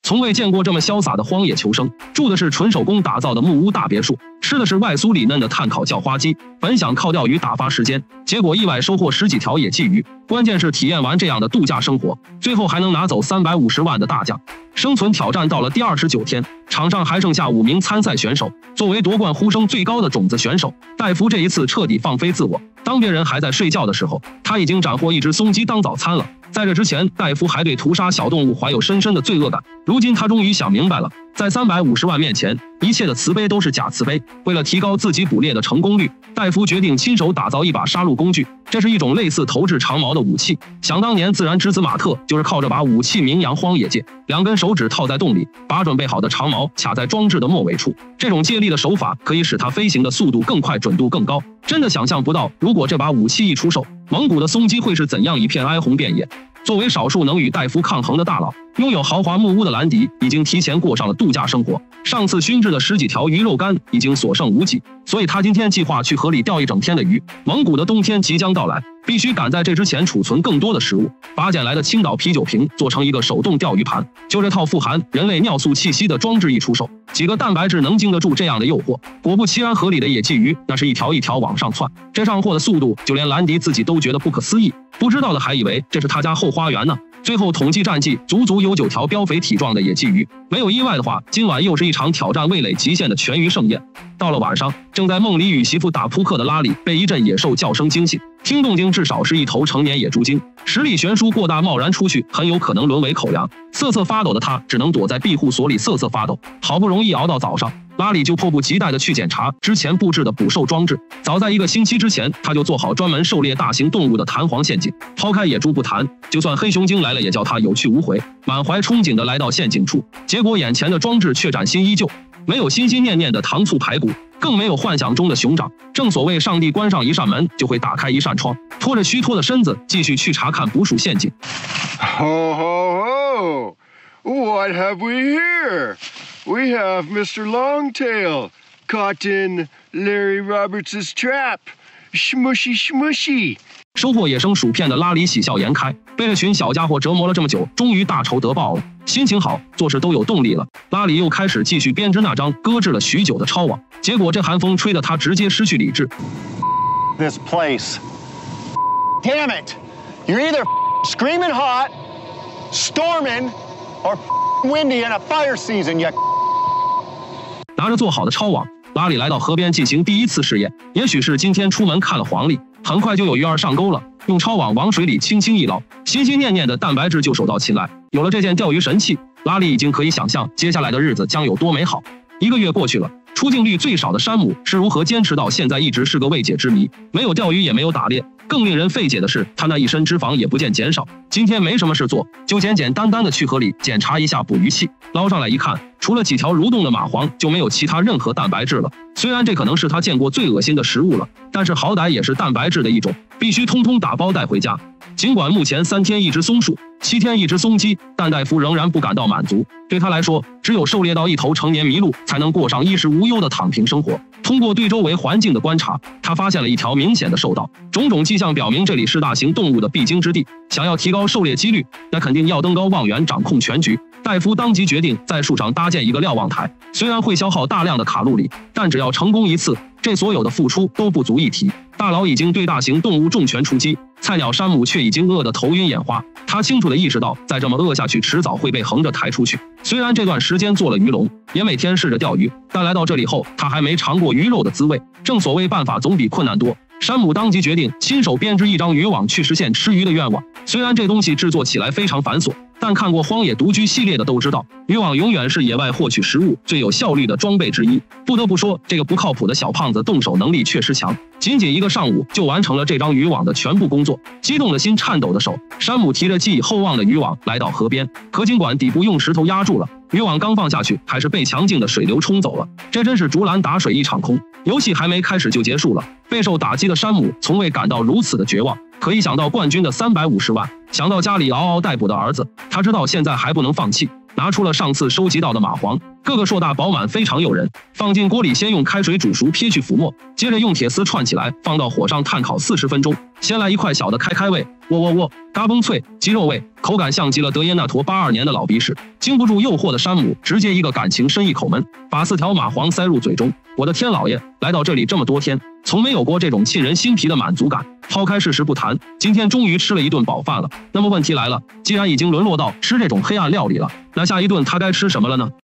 从未见过这么潇洒的荒野求生，住的是纯手工打造的木屋大别墅，吃的是外酥里嫩的炭烤叫花鸡。本想靠钓鱼打发时间，结果意外收获10几条野鲫鱼。关键是体验完这样的度假生活，最后还能拿走350万的大奖。生存挑战到了第29天，场上还剩下5名参赛选手。作为夺冠呼声最高的种子选手，戴夫这一次彻底放飞自我。当别人还在睡觉的时候，他已经斩获一只松鸡当早餐了。在这之前，戴夫还对屠杀小动物怀有深深的罪恶感。如今他终于想明白了，在350万面前，一切的慈悲都是假慈悲。为了提高自己捕猎的成功率，戴夫决定亲手打造一把杀戮工具，这是一种类似投掷长矛的武器。想当年，自然之子马特就是靠这把武器名扬荒野界。2根手指套在洞里，把准备好的长矛卡在装置的末尾处，这种借力的手法可以使他飞行的速度更快，准度更高。真的想象不到，如果这把武器一出手，蒙古的松鸡会是怎样一片哀鸿遍野。作为少数能与戴夫抗衡的大佬，拥有豪华木屋的兰迪已经提前过上了度假生活。上次熏制的10几条鱼肉干已经所剩无几，所以他今天计划去河里钓一整天的鱼。蒙古的冬天即将到来，必须赶在这之前储存更多的食物。把捡来的青岛啤酒瓶做成一个手动钓鱼盘，就这套富含人类尿素气息的装置一出手，几个蛋白质能经得住这样的诱惑。果不其然，河里的野鲫鱼那是一条一条往上窜，这上货的速度就连兰迪自己都觉得不可思议。不知道的还以为这是他家后花园呢。最后统计战绩，足足有9条膘肥体壮的野鲫鱼。没有意外的话，今晚又是一场挑战味蕾极限的全鱼盛宴。到了晚上，正在梦里与媳妇打扑克的拉里被一阵野兽叫声惊醒，听动静至少是一头成年野猪精，实力悬殊过大，贸然出去很有可能沦为口粮。瑟瑟发抖的他只能躲在庇护所里瑟瑟发抖。好不容易熬到早上，拉里就迫不及待地去检查之前布置的捕兽装置。早在1个星期之前，他就做好专门狩猎大型动物的弹簧陷阱。抛开野猪不谈，就算黑熊精来了也叫他有去无回。满怀憧憬地来到陷阱处，结果眼前的装置却崭新依旧，没有心心念念的糖醋排骨，更没有幻想中的熊掌。正所谓上帝关上一扇门，就会打开一扇窗。拖着虚脱的身子，继续去查看捕鼠陷阱。Ho, ho, ho! What have we here? We have Mr. Longtail caught in Larry Roberts' trap. Smushy, smushy. 收获野生薯片的拉里喜笑颜开，被这群小家伙折磨了这么久，终于大仇得报了，心情好，做事都有动力了。拉里又开始继续编织那张搁置了许久的抄网，结果这寒风吹得他直接失去理智。This place. Damn it! You're either screaming hot, storming, or windy in a fire season, you. 拿着做好的抄网，拉里来到河边进行第一次试验。也许是今天出门看了黄历，很快就有鱼儿上钩了。用抄网往水里轻轻一捞，心心念念的蛋白质就手到擒来。有了这件钓鱼神器，拉里已经可以想象接下来的日子将有多美好。1个月过去了，出镜率最少的山姆是如何坚持到现在，一直是个未解之谜。没有钓鱼，也没有打猎，更令人费解的是，他那一身脂肪也不见减少。今天没什么事做，就简简单单的去河里检查一下捕鱼器。捞上来一看，除了几条蠕动的蚂蟥，就没有其他任何蛋白质了。虽然这可能是他见过最恶心的食物了，但是好歹也是蛋白质的一种，必须通通打包带回家。尽管目前3天一只松树，7天一只松鸡，但戴夫仍然不感到满足。对他来说，只有狩猎到一头成年麋鹿，才能过上衣食无忧的躺平生活。通过对周围环境的观察，他发现了一条明显的兽道，种种迹象表明这里是大型动物的必经之地。想要提高狩猎几率，那肯定要登高望远，掌控全局。戴夫当即决定在树上搭建一个瞭望台，虽然会消耗大量的卡路里，但只要成功一次，这所有的付出都不足一提。大佬已经对大型动物重拳出击，菜鸟山姆却已经饿得头晕眼花。他清楚地意识到，再这么饿下去，迟早会被横着抬出去。虽然这段时间做了鱼笼，也每天试着钓鱼，但来到这里后，他还没尝过鱼肉的滋味。正所谓办法总比困难多。山姆当即决定亲手编织一张渔网，去实现吃鱼的愿望。虽然这东西制作起来非常繁琐，但看过《荒野独居》系列的都知道，渔网永远是野外获取食物最有效率的装备之一。不得不说，这个不靠谱的小胖子动手能力确实强，仅仅1个上午就完成了这张渔网的全部工作。激动的心，颤抖的手，山姆提着寄以厚望的渔网来到河边，可尽管底部用石头压住了，渔网刚放下去，还是被强劲的水流冲走了。这真是竹篮打水一场空，游戏还没开始就结束了。备受打击的山姆从未感到如此的绝望，可一想到冠军的350万，想到家里嗷嗷待哺的儿子，他知道现在还不能放弃。拿出了上次收集到的蚂蟥，个个硕大饱满，非常诱人。放进锅里，先用开水煮熟，撇去浮沫，接着用铁丝串起来，放到火上炭烤40分钟。先来一块小的开胃，嘎嘣脆，鸡肉味，口感像极了德耶纳陀82年的老鼻屎。经不住诱惑的山姆直接一个感情深一口闷，把4条蚂蟥塞入嘴中。我的天老爷，来到这里这么多天，从没有过这种沁人心脾的满足感。抛开事实不谈，今天终于吃了一顿饱饭了。那么问题来了，既然已经沦落到吃这种黑暗料理了，那下一顿他该吃什么了呢？